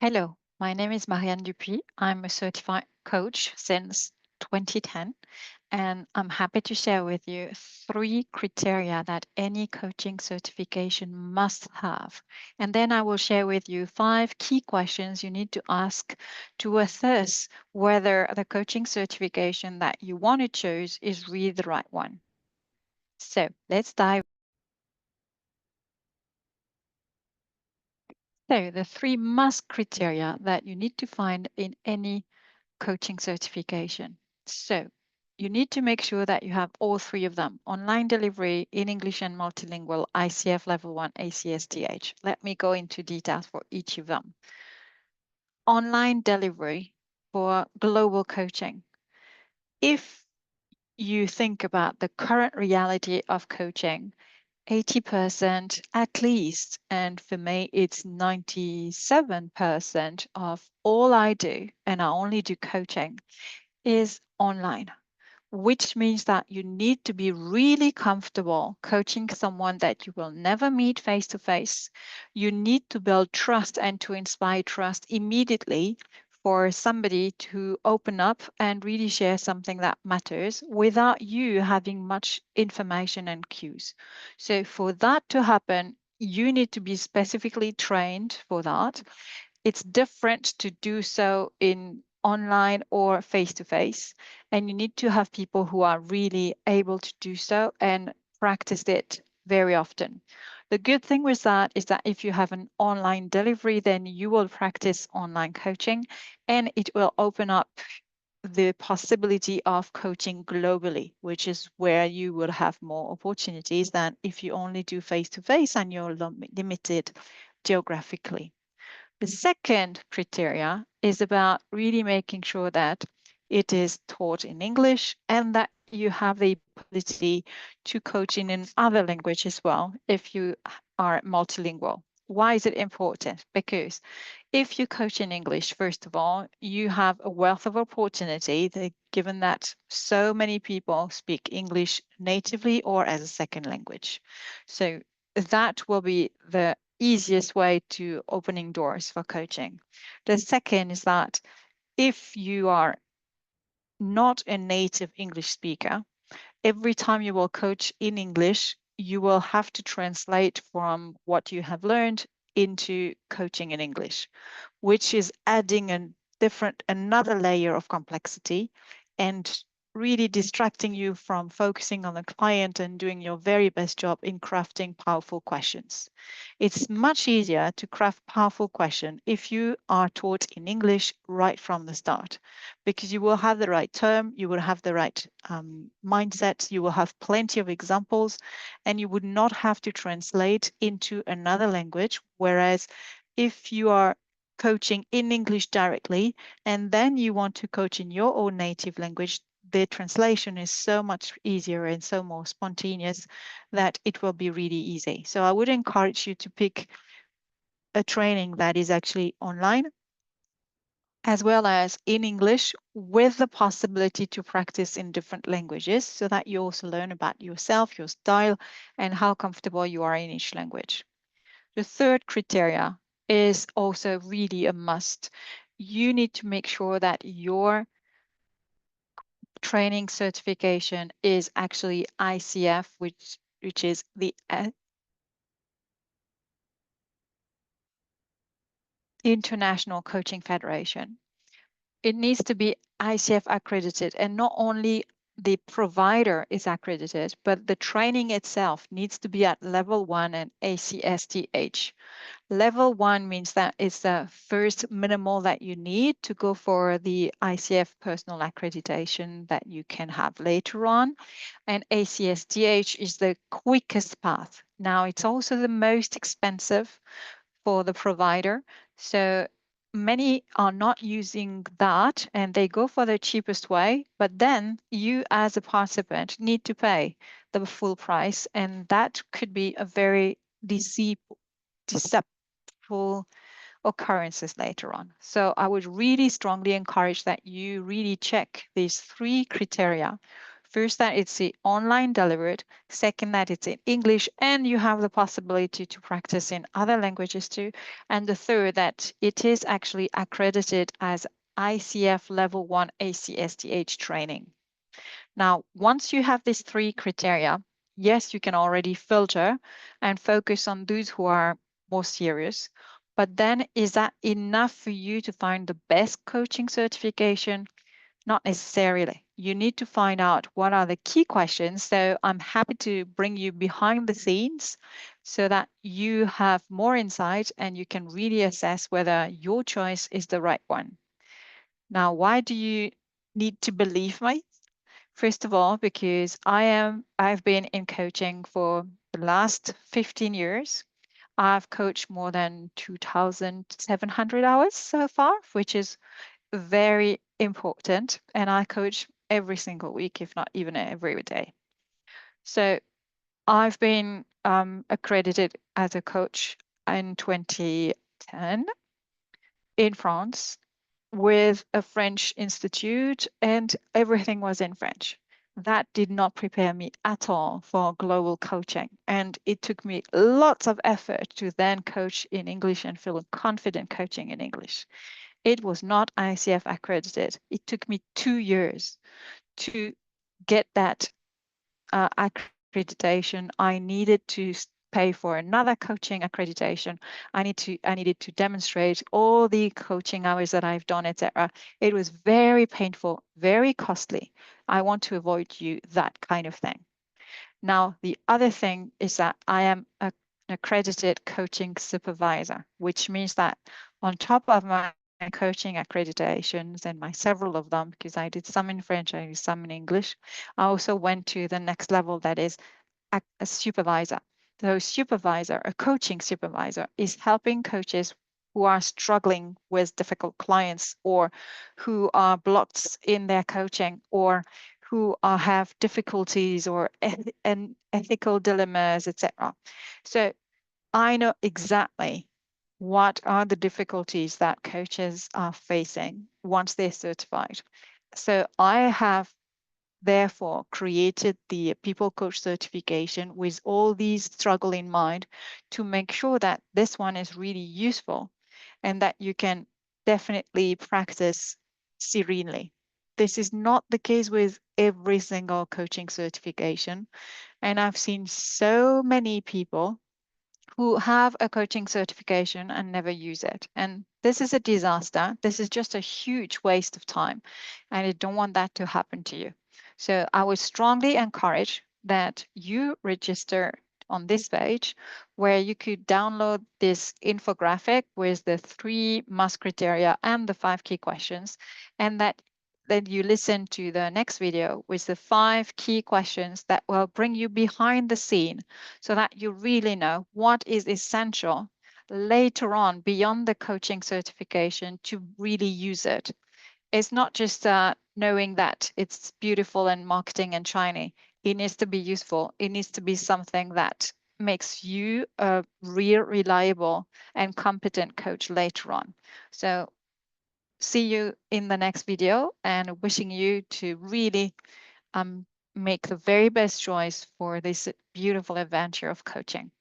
Hello, my name is Marianne. I'm a certified coach since 2010, and I'm happy to share with you 3 criteria that any coaching certification must have. And then I will share with you 5 key questions you need to ask to assess whether the coaching certification that you want to choose is really the right one. So let's dive. So the 3 must criteria that you need to find in any coaching certification. So you need to make sure that you have all 3 of them: online delivery, in English and multilingual, ICF level 1, ACSTH. Let me go into details for each of them. Online delivery for global coaching. If you think about the current reality of coaching, 80% at least, and for me, it's 97% of all I do, and I only do coaching, is online, which means that you need to be really comfortable coaching someone that you will never meet face to face. You need to build trust and to inspire trust immediately for somebody to open up and really share something that matters without you having much information and cues. So for that to happen, you need to be specifically trained for that. It's different to do so in online or face to face, and you need to have people who are really able to do so and practice it very often. The good thing with that is that if you have an online delivery, then you will practice online coaching, and it will open up the possibility of coaching globally, which is where you will have more opportunities than if you only do face to face and you're limited geographically. The second criteria is about really making sure that it is taught in English and that you have the ability to coach in other language as well if you are multilingual. Why is it important? Because if you coach in English, first of all, you have a wealth of opportunity, given that so many people speak English natively or as a second language. So that will be the easiest way to opening doors for coaching. The second is that if you are not a native English speaker, every time you will coach in English, you will have to translate from what you have learned into coaching in English, which is adding another layer of complexity and really distracting you from focusing on the client and doing your very best job in crafting powerful questions. It's much easier to craft powerful questions if you are taught in English right from the start, because you will have the right term, you will have the right mindset, you will have plenty of examples, and you would not have to translate into another language. Whereas if you are coaching in English directly, and then you want to coach in your own native language, the translation is so much easier and so more spontaneous that it will be really easy. So I would encourage you to pick a training that is actually online, as well as in English, with the possibility to practice in different languages so that you also learn about yourself, your style, and how comfortable you are in each language. The third criteria is also really a must. You need to make sure that your training certification is actually ICF, which is the International Coaching Federation. It needs to be ICF accredited, and not only the provider is accredited, but the training itself needs to be at level 1 and ACSTH. Level 1 means that it's the first minimal that you need to go for the ICF personal accreditation that you can have later on. And ACSTH is the quickest path. Now, it's also the most expensive for the provider. So many are not using that and they go for the cheapest way, but then you as a participant need to pay the full price, and that could be a very deceptive occurrences later on. So I would really strongly encourage that you really check these 3 criteria. First, that it's online delivered. Second, that it's in English and you have the possibility to practice in other languages too. And the third, that it is actually accredited as ICF Level 1 ACSTH training. Now, once you have these three criteria, yes, you can already filter and focus on those who are more serious. But then is that enough for you to find the best coaching certification? Not necessarily. You need to find out what are the key questions. So I'm happy to bring you behind the scenes so that you have more insight and you can really assess whether your choice is the right one. Now, why do you need to believe me? First of all, because I've been in coaching for the last 15 years. I've coached more than 2,700 hours so far, which is very important. And I coach every single week, if not even every day. So I've been accredited as a coach in 2010 in France with a French institute, and everything was in French. That did not prepare me at all for global coaching. And it took me lots of effort to then coach in English and feel confident coaching in English. It was not ICF accredited. It took me 2 years to get that accreditation. I needed to pay for another coaching accreditation. I needed to demonstrate all the coaching hours that I've done, etc. It was very painful, very costly. I want to avoid you that kind of thing. Now, the other thing is that I am an accredited coaching supervisor, which means that on top of my coaching accreditations and my several of them, because I did some in French, I did some in English, I also went to the next level, that is a supervisor. So a coaching supervisor, is helping coaches who are struggling with difficult clients or who are blocked in their coaching or who have difficulties or ethical dilemmas, etc. So I know exactly what are the difficulties that coaches are facing once they're certified. So I have therefore created the People Coach certification with all these struggle in mind to make sure that this one is really useful and that you can definitely practice serenely. This is not the case with every single coaching certification. And I've seen so many people who have a coaching certification and never use it. And this is a disaster. This is just a huge waste of time. And I don't want that to happen to you. So I would strongly encourage that you register on this page where you could download this infographic with the 3 must criteria and the 5 key questions, and that then you listen to the next video with the 5 key questions that will bring you behind the scene so that you really know what is essential later on beyond the coaching certification to really use it. It's not just knowing that it's beautiful and marketing and shiny. It needs to be useful. It needs to be something that makes you a real, reliable and competent coach later on. So see you in the next video and wishing you to really make the very best choice for this beautiful adventure of coaching.